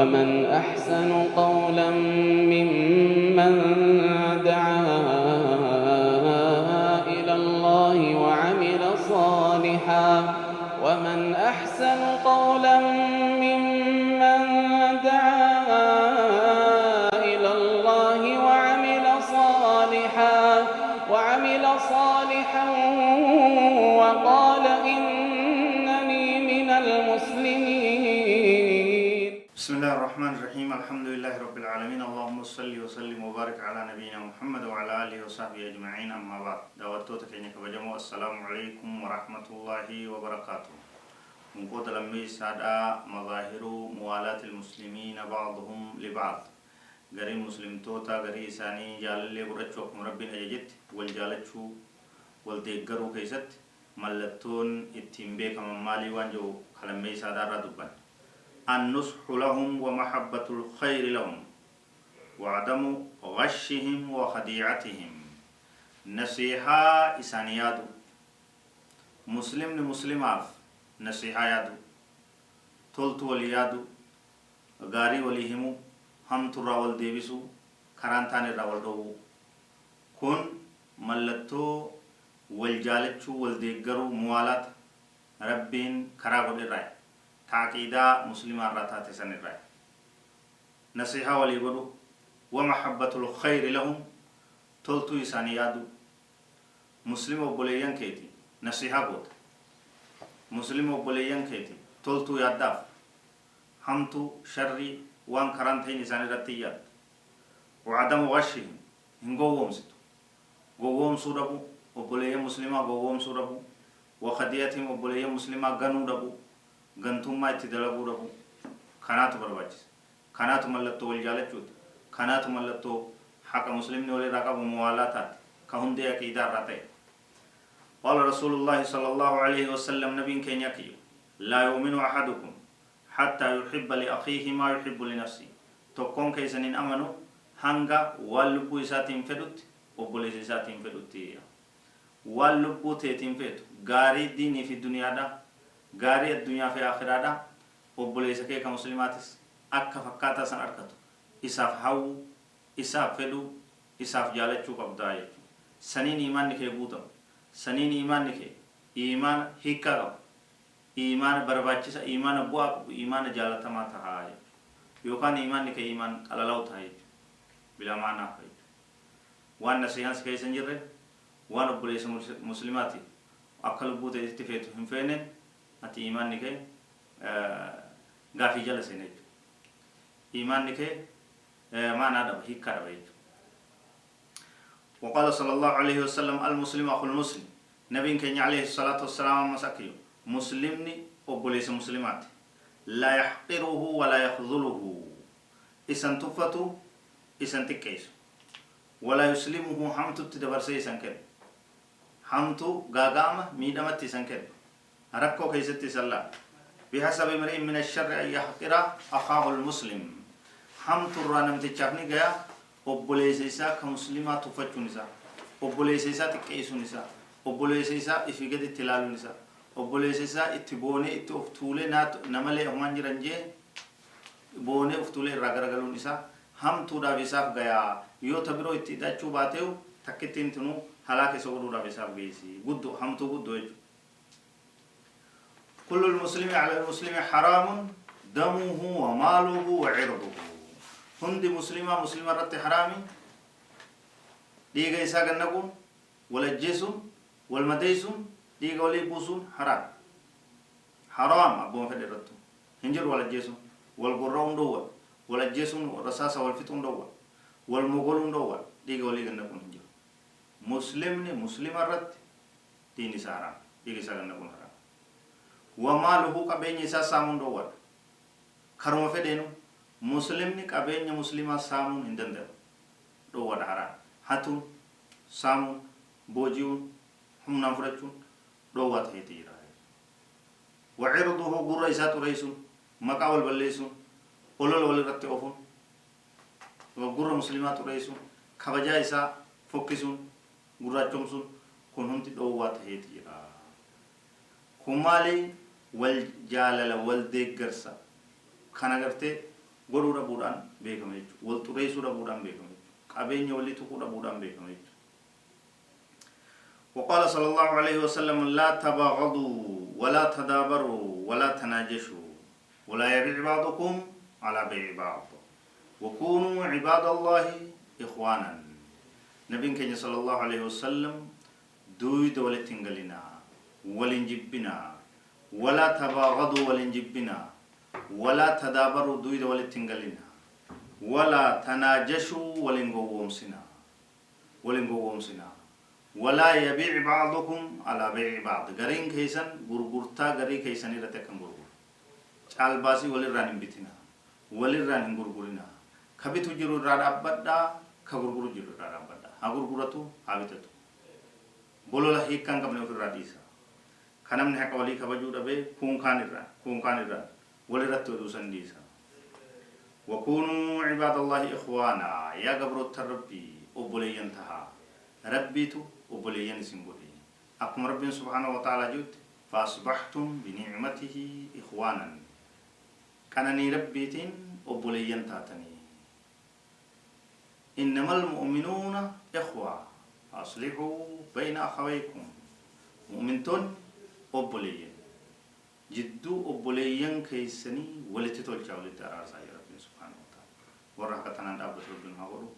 ومن أحسن قولا ممن دعا إلى الله وعمل صالحا ومن أحسن قولا ممن دعا إلى الله وعمل صالحا وقال إنني من المسلمين. بسم الله الرحمن الرحيم. الحمد لله رب العالمين. اللهم صل وسلم وبارك على نبينا محمد وعلى آله وصحبه أجمعين. أما بعد، دعوتك إنك بجمع. السلام عليكم ورحمة الله وبركاته. نقول لما سادة مظاهر موالاة المسلمين بعضهم لبعض. غري مسلم توتا غري إساني جال اللي برجوك مربين أجت والجالتشو والتجرو كيست ملتون التنبيه كمان مالي وانجو كلمة سادة ردبان. النصح لهم ومحبة الخير لهم وعدم غشهم وخديعتهم. نصيحة إسانيادو مسلم لمسلم عاف نصيحة يادو تولت وليادو غاري وليهمو هم ترى والديبسو كرانتان الراولدو كن ملتو والجالتشو والديقرو موالات ربين كراغو الرأي تعقيدا مسلم الراتات سن الرأي. نصيحة وليقولوا ومحبة الخير لهم تلتو إسانيادو مسلم وبوليان كيتي نصيحة قوت مسلم وبوليان كيتي تلتو ياداف همتو شري وان كرانتين إساني رتياد وعدم غشهم هنقوهم ستو قوهم سوربو وبوليان مسلمة قوهم سوربو وخدياتهم وبوليان مسلمة غنو ربو gantummaa itti dalaguu dhabu kanaatu barbaachisa. Kanaatu mallattoo wal jaalachuuti. Kanaatu mallattoo haqa muslimni walirraa qabu muwaalaa taate ka hundee aqiidaa irraa ta'e. قال رسول الله صلى الله عليه وسلم نبي كين يكي لا يؤمن أحدكم حتى يحب لأخيه ما يحب لنفسه. تكون كيسنين أمنوا هنگا واللبو إساتين فدوت وبوليس إساتين فدوت واللبو تيتين فدوت غاري ديني في الدنيا دا غاري الدنيا في آخرة دا وبوليس كي كمسلماتس أكا فكاتا سن أركتو إساف هاو إساف فدو إساف جالتشو قبضايا سنين إيمان نكي بوتم سنين إيمان نكي إيمان هيكا قب إيمان برباچسا إيمان بواق إيمان جالتا ما تهاي يوكان إيمان نكي إيمان قلالو تهاي بلا معنى فاي وان نسيحانس كي سنجر وان بوليس مسلماتي أكل بوتا استفيتو هم فينين أتي إيمان نكى غافي جالس هناك إيمان نكى ما نادب هيك كاربيت. وقال صلى الله عليه وسلم المسلم أخو المسلم. نبي كان عليه الصلاة والسلام مساكيو مسلمني وبوليس مسلمات لا يحقره ولا يخذله إسن تفتو إسن تكيس ولا يسلمه حمتو تدبرسي سنكر حمتو غاغامة ميدمت سنكر ركو كيستي سلا بحسب امرئ من الشر أن يحقر أخاه المسلم. هم ترانم تشافني غيا وبوليسيسا كمسلمات تفتشو نسا وبوليسيسا تكيسو نسا وبوليسيسا إفيقد التلالو نسا وبوليسيسا اتبوني اتوفتولي نمالي همان جرنجي بوني افتولي رغرغلو نسا هم تودا بيساف غيا يو تبرو اتداچو باتيو تكتين تنو حلاكي سوغدو دا بيساف غيسي قدو هم تو قدو كل المسلم على المسلم حرام دمه وماله وعرضه. هندي مسلمة رت حرامي ديغا إسا غنقون ولا الجيسون والمديسون ديغا ولي بوسون حرام أبو مفد رتو هنجر ولا الجيسون والقرون دول ولا الجيسون والرصاصة والفتون دول والمغولون دول ديغا ولي غنقون هنجر مسلمة رت ديني سارا ديغا إسا غنقون حرام وماله كبيني سامون دوار كرم فدينو مسلمني كبيني مسلمة سامون هندندر دوار حرام هاتون سامون بوجيون هم نفرتون دوار هيتيرا وعرضه غرة إساتو ريسون مكاول بليسون أولول ولرت أوفون وغرة مسلمات ريسون خبجا إسا فوكسون غرة چومسون كنهم دوار هيتيرا كمالي والجالل والدقرسا كان غرتي غورو ربودان بيكمج والتريسو ربودان بيكمج قابين يولي تقول ربودان بيكمج وقال صلى الله عليه وسلم لا تباغضوا ولا تدابروا ولا تناجشوا ولا يبيع بعضكم على بيع بعض وكونوا عباد الله إخوانا نبي كني صلى الله عليه وسلم دوي دولة تنقلنا ولنجبنا ولا تباغضوا ولنجبنا ولا تدابروا دوي دولة تنقلنا ولا تناجشوا ولنقومسنا ولا يبيع بعضكم على بيع بعض غرين كيسن غرغرتا غري كيسن رتكن غرغر چالباسي ولران بيتنا ولران غرغرنا كبيتو جرو رادابدا كغرغرو جرو رادابدا غرغرتو حابتتو بولولا هيكان كبن في راديسا خنم نه كولي كبجو دبه كونكانيرا ولرتو دوسن ديسا وكونوا عباد الله اخوانا يا غبرو تربي وبلين تها ربيتو وبلين سيمبولي أقم رب سبحانه وتعالى جد فأصبحتم بنعمته إخوانا كانني ربيتين وبلين تاتني إنما المؤمنون إخوة أصلحوا بين أخويكم مؤمنتون وبلين جدو وبلين كيسني ولتتول جاولي ترارسا يا رب سبحانه وتعالى ورحمتنا أبو ربنا هورو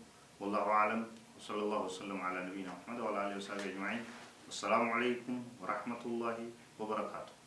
والله أعلم وصلى الله وسلم على نبينا محمد وعلى آله وصحبه أجمعين والسلام عليكم ورحمة الله وبركاته.